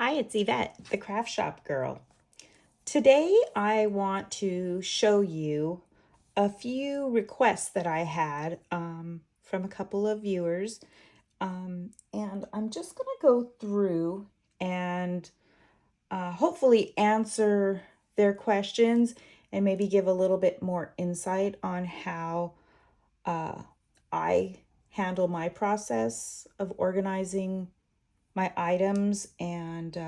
Hi, it's Yvette, the craft shop girl. Today I want to show you a few requests that I had from a couple of viewers. And I'm just going to go through and hopefully answer their questions and maybe give a little bit more insight on how I handle my process of organizing my items and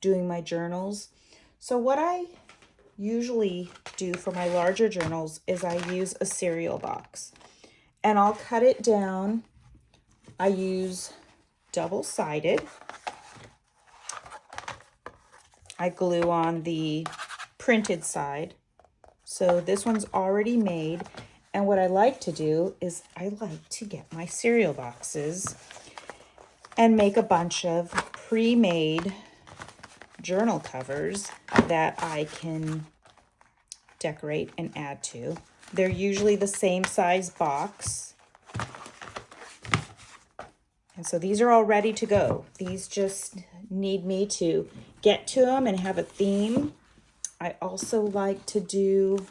doing my journals. So what I usually do for my larger journals is I use a cereal box and I'll cut it down. I use double-sided. I glue on the printed side. So this one's already made. And what I like to do is I like to get my cereal boxes and make a bunch of pre-made journal covers that I can decorate and add to. They're usually the same size box. And so these are all ready to go. These just need me to get to them and have a theme. I also like to do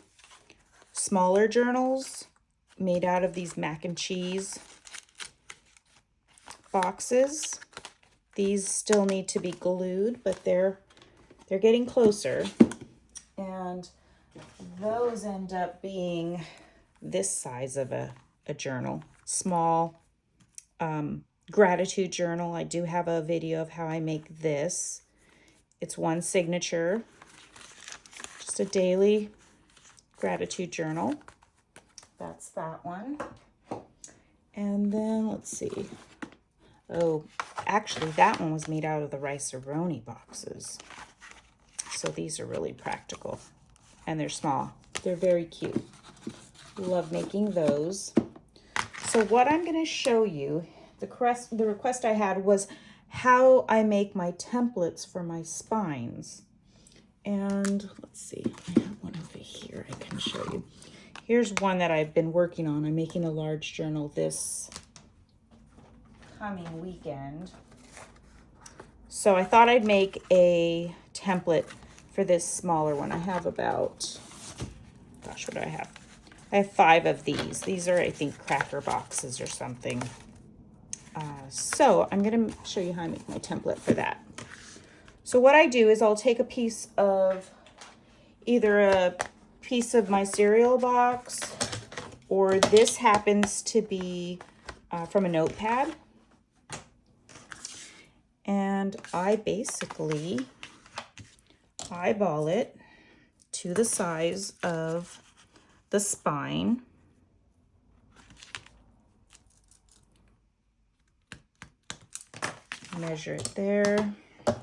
smaller journals made out of these mac and cheese boxes. These still need to be glued, but they're getting closer. And those end up being this size of a journal, small gratitude journal. I do have a video of how I make this. It's one signature, just a daily gratitude journal. That's that one. And then let's see. Oh, actually that one was made out of the rice-a-roni boxes. So these are really practical and they're small. They're very cute. Love making those. So what I'm going to show you, the request I had was how I make my templates for my spines. And let's see, I have one over here I can show you. Here's one that I've been working on. I'm making a large journal this coming weekend. So I thought I'd make a template for this smaller one. I have about, gosh, what do I have? I have 5 of these. These are, I think, cracker boxes or something. So I'm going to show you how I make my template for that. So what I do is I'll take a piece of either a piece of my cereal box, or this happens to be from a notepad. And I basically eyeball it to the size of the spine. Measure it there. Cut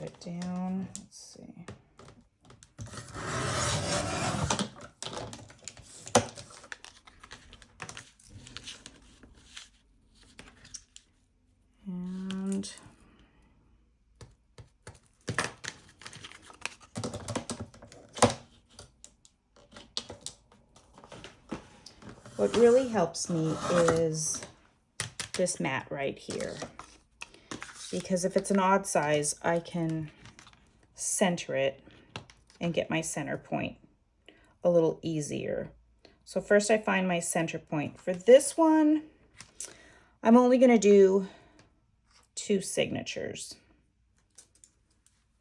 it down. Let's see. And what really helps me is this mat right here, because if it's an odd size, I can center it and get my center point a little easier. So first I find my center point. For this one, I'm only going to do 2 signatures.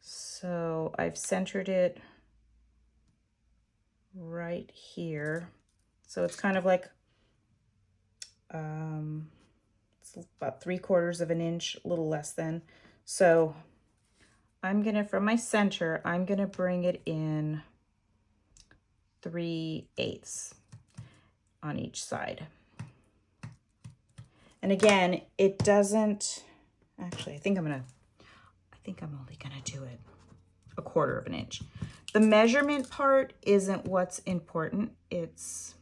So I've centered it right here. So it's kind of like, it's about 3/4 of an inch, a little less than. So I'm gonna, from my center, I'm gonna bring it in 3/8 on each side. And again, it doesn't, actually, I think I'm only gonna do it 1/4 of an inch. The measurement part isn't what's important. It's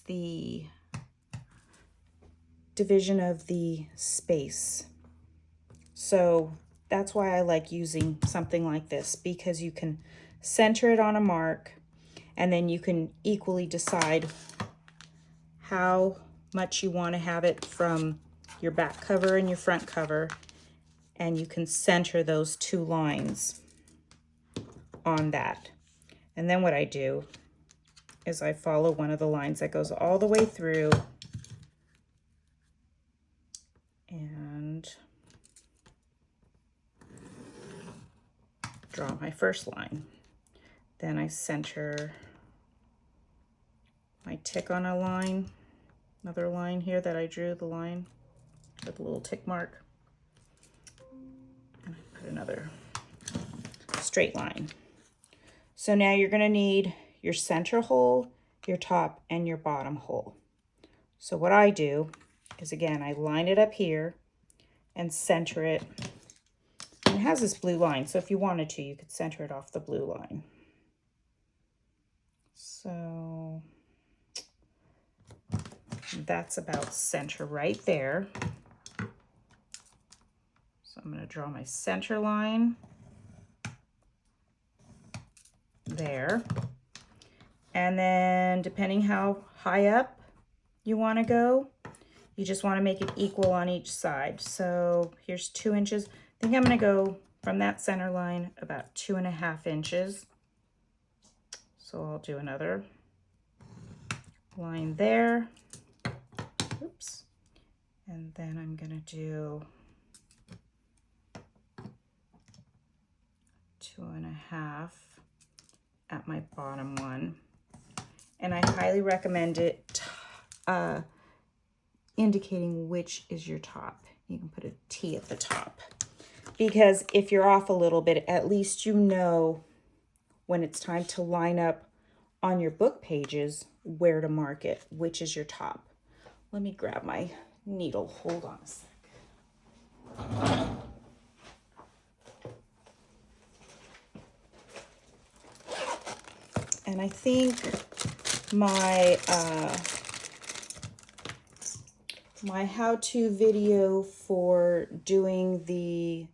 the division of the space. So that's why I like using something like this, because you can center it on a mark and then you can equally decide how much you want to have it from your back cover and your front cover, and you can center those 2 lines on that. And then what I do is I follow one of the lines that goes all the way through and draw my first line. Then I center my tick on a line, another line here that I drew the line with a little tick mark. And I put another straight line. So now you're going to need your center hole, your top, and your bottom hole. So what I do is, again, I line it up here and center it. And it has this blue line, so if you wanted to, you could center it off the blue line. So that's about center right there. So I'm going to draw my center line there. And then depending how high up you want to go, you just want to make it equal on each side. So here's 2 inches. I think I'm going to go from that center line about 2.5 inches. So I'll do another line there. Oops. And then I'm going to do 2.5 at my bottom one. And I highly recommend it indicating which is your top. You can put a T at the top, because if you're off a little bit, at least you know when it's time to line up on your book pages where to mark it, which is your top. Let me grab my needle. Hold on a sec. And I think my my how-to video for doing the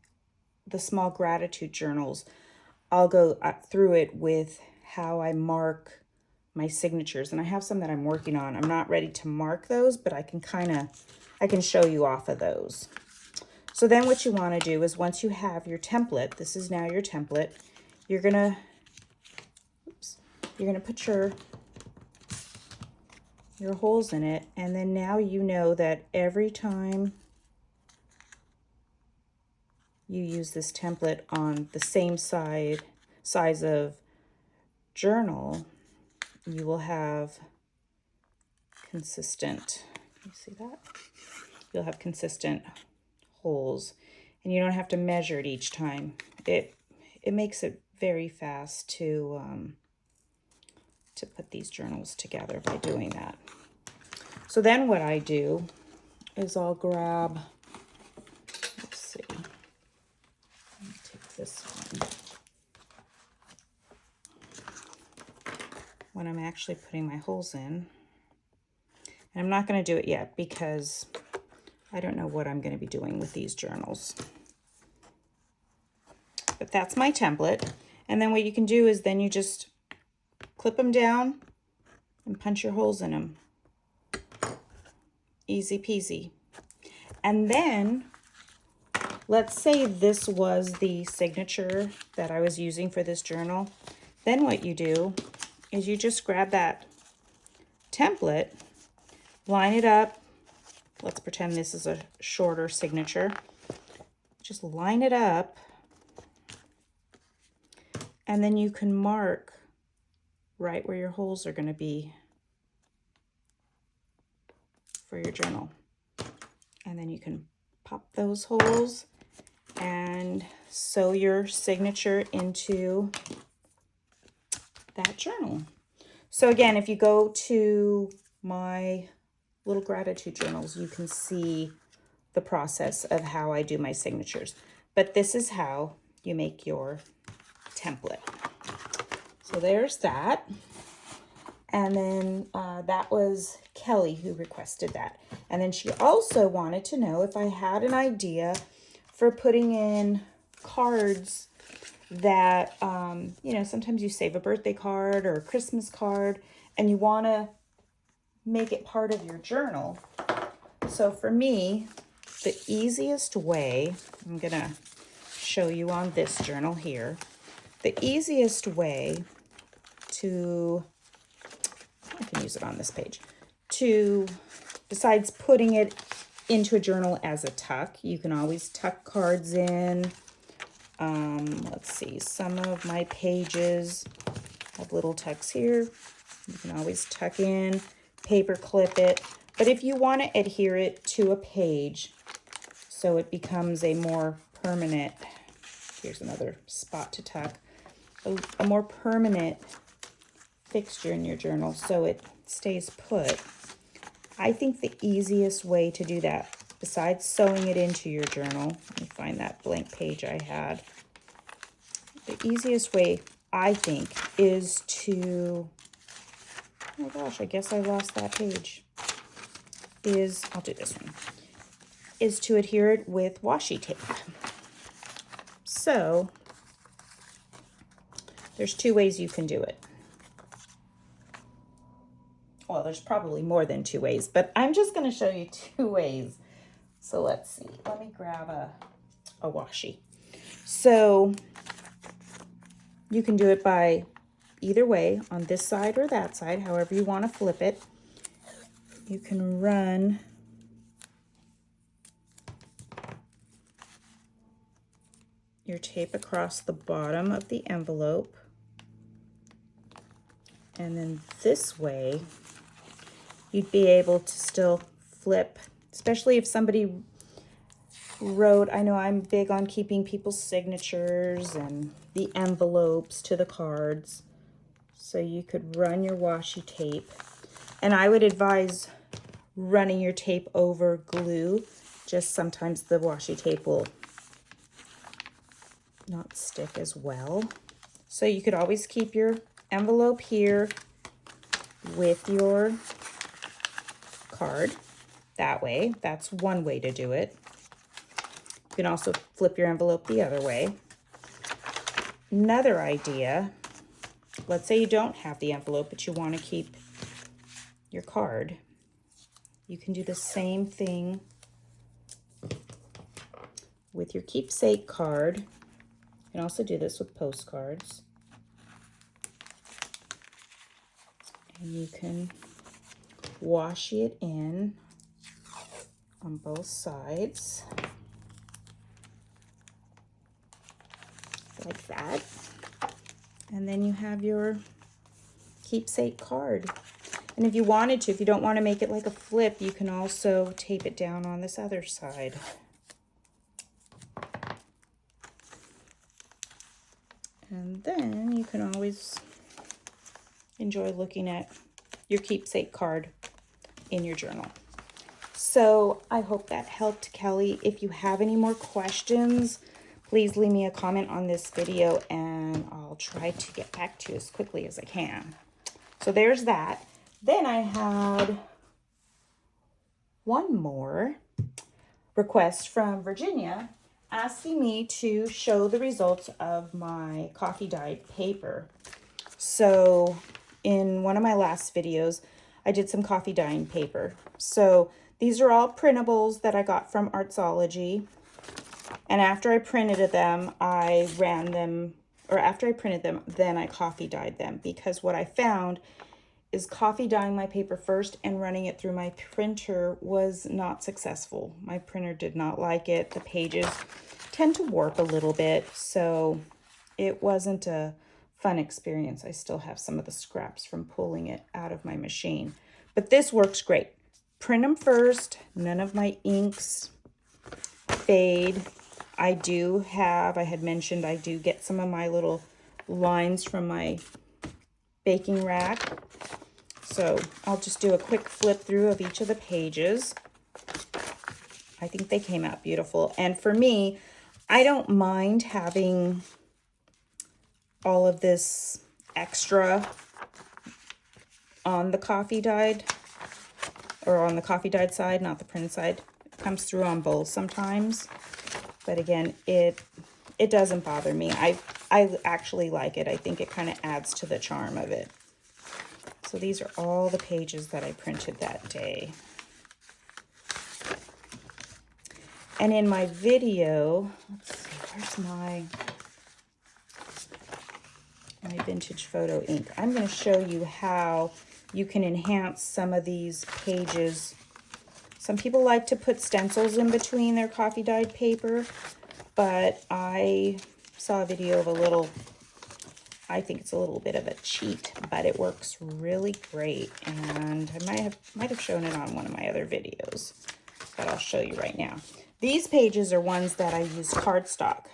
small gratitude journals, I'll go through it with how I mark my signatures. And I have some that I'm working on. I'm not ready to mark those, but I can show you off of those. So then what you want to do is, once you have your template, this is now your template, you're gonna put your holes in it, and then now you know that every time you use this template on the same size of journal, you will have consistent, can you see that? You'll have consistent holes, and you don't have to measure it each time. It makes it very fast to put these journals together by doing that. So then what I do is I'll grab, let's see, let me take this one. When I'm actually putting my holes in, and I'm not going to do it yet because I don't know what I'm going to be doing with these journals. But that's my template. And then what you can do is then you just clip them down and punch your holes in them. Easy peasy. And then let's say this was the signature that I was using for this journal. Then what you do is you just grab that template, line it up. Let's pretend this is a shorter signature. Just line it up, and then you can mark right where your holes are going to be for your journal. And then you can pop those holes and sew your signature into that journal. So again, if you go to my little gratitude journals, you can see the process of how I do my signatures. But this is how you make your template. So there's that. And then that was Kelly who requested that. And then she also wanted to know if I had an idea for putting in cards that, you know, sometimes you save a birthday card or a Christmas card and you want to make it part of your journal. So for me, the easiest way, I'm gonna show you on this journal here, the easiest way to, I can use it on this page, to, besides putting it into a journal as a tuck, you can always tuck cards in. Let's see, some of my pages have little tucks here. You can always tuck in, paper clip it. But if you want to adhere it to a page so it becomes a more permanent, here's another spot to tuck, a more permanent fixture in your journal so it stays put, I think the easiest way to do that, besides sewing it into your journal, let me find that blank page I had. The easiest way, I think, is to, oh my gosh, I guess I lost that page, I'll do this one, is to adhere it with washi tape. So, there's two ways you can do it. Well, there's probably more than two ways, but I'm just going to show you two ways. So let's see. Let me grab a washi. So you can do it by either way, on this side or that side, however you want to flip it. You can run your tape across the bottom of the envelope. And then this way, you'd be able to still flip, especially if somebody wrote, I know I'm big on keeping people's signatures and the envelopes to the cards. So you could run your washi tape. And I would advise running your tape over glue. Just sometimes the washi tape will not stick as well. So you could always keep your envelope here with your card that way. That's one way to do it. You can also flip your envelope the other way. Another idea, let's say you don't have the envelope but you want to keep your card. You can do the same thing with your keepsake card. You can also do this with postcards. And you can washi it in on both sides like that. And then you have your keepsake card. And if you wanted to, if you don't want to make it like a flip, you can also tape it down on this other side. And then you can always enjoy looking at your keepsake card in your journal. So I hope that helped, Kelly. If you have any more questions, please leave me a comment on this video and I'll try to get back to you as quickly as I can. So there's that. Then I had one more request from Virginia asking me to show the results of my coffee dyed paper. So in one of my last videos, I did some coffee dyeing paper. So these are all printables that I got from Artsology. And after I printed them, I ran them, or after I printed them, then I coffee dyed them. Because what I found is coffee dyeing my paper first and running it through my printer was not successful. My printer did not like it. The pages tend to warp a little bit, so it wasn't a fun experience. I still have some of the scraps from pulling it out of my machine. But this works great. Print them first. None of my inks fade. I had mentioned I do get some of my little lines from my baking rack. So I'll just do a quick flip through of each of the pages. I think they came out beautiful. And for me, I don't mind having all of this extra on the coffee dyed, or on the coffee dyed side, not the printed side. It comes through on both sometimes. But again, it doesn't bother me. I actually like it. I think it kind of adds to the charm of it. So these are all the pages that I printed that day. And in my video, let's see, where's my vintage photo ink? I'm going to show you how you can enhance some of these pages. Some people like to put stencils in between their coffee dyed paper, but I saw a video of a little, I think it's a little bit of a cheat, but it works really great. And I might have shown it on one of my other videos, but I'll show you right now. These pages are ones that I used cardstock.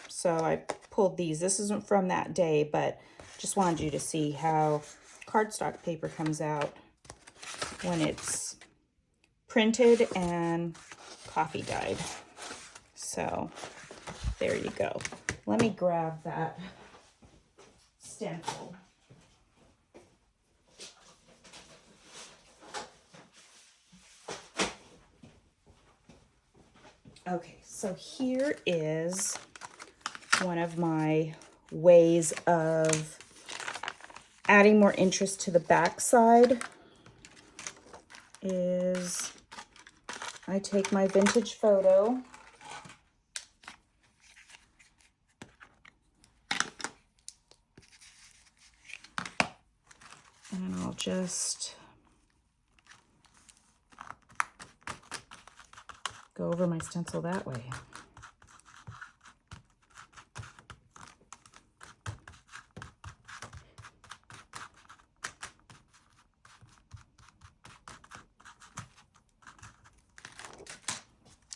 So I pulled these. This isn't from that day, but just wanted you to see how cardstock paper comes out when it's printed and coffee dyed. So there you go. Let me grab that stencil. Okay, so here is one of my ways of adding more interest to the back side. Is I take my vintage photo and I'll just go over my stencil that way.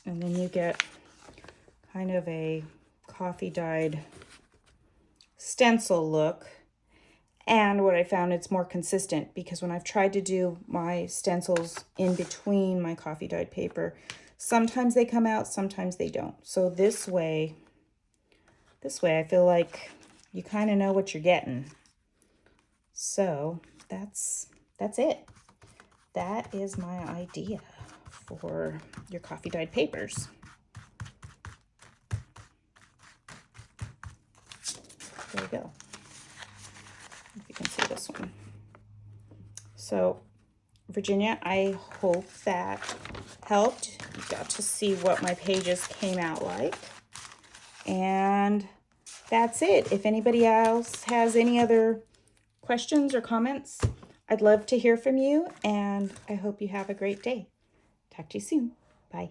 And then you get kind of a coffee dyed stencil look. And what I found, it's more consistent, because when I've tried to do my stencils in between my coffee dyed paper, sometimes they come out, sometimes they don't. So this way I feel like you kind of know what you're getting. So that's it. That is my idea for your coffee dyed papers. There you go. If you can see this one. So Virginia, I hope that helped. You got to see what my pages came out like. And that's it. If anybody else has any other questions or comments, I'd love to hear from you, and I hope you have a great day. Talk to you soon. Bye.